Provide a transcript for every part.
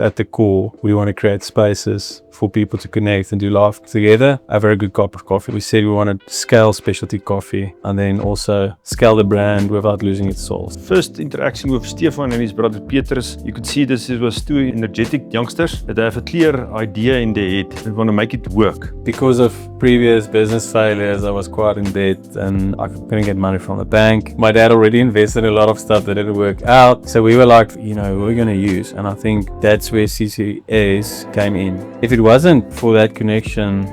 At the core, we want to create spaces for people to connect and do life together. A very good cup of coffee. We said we want to scale specialty coffee and then also scale the brand without losing its soul. First interaction with Stefan and his brother Petrus, you could see this was two energetic youngsters that have a clear idea in their head and want to make it work. Because of previous business failures, I was quite in debt and I couldn't get money from the bank. My dad already invested in a lot of stuff that didn't work out. So we were like, we're going to use. And I think that's where CCS came in. If it wasn't for that connection,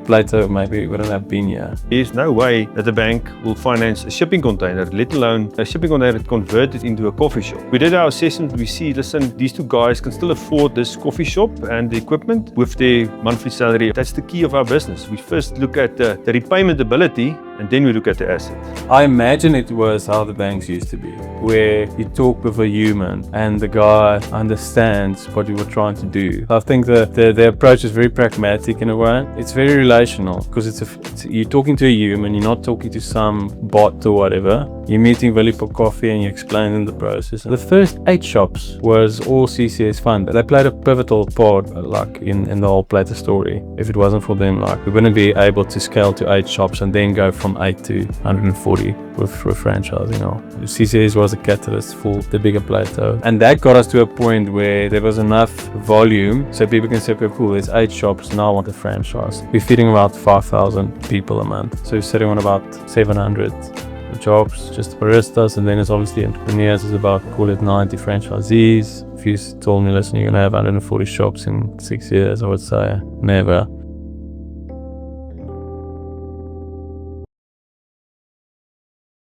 Platō maybe wouldn't have been here. There's no way that the bank will finance a shipping container, let alone a shipping container converted into a coffee shop. We did our assessment. We see, listen, these two guys can still afford this coffee shop and the equipment with their monthly salary. That's the key of our business. We first look at the repayment ability and then we look at the asset. I imagine it was how the banks used to be, where you talk with a human and the guy understands what you were trying to do. I think the approach is very pragmatic in a way. It's very relational because you're talking to a human, you're not talking to some bot or whatever. You're meeting Willie for coffee and you're explaining the process. The first 8 shops was all CCS funded. They played a pivotal part in the whole Platō story. If it wasn't for them, we wouldn't be able to scale to 8 shops and then go from 8 to 140 with franchising. CCS was a catalyst for the bigger Platō. And that got us to a point where there was enough volume so people can say, okay, cool, there's 8 shops, now I want a franchise. We're feeding about 5,000 people a month. So we're sitting on about 700 jobs, just baristas, and then it's obviously entrepreneurs. It's about, call it 90 franchisees. If you told me, listen, you're going to have 140 shops in 6 years, I would say never.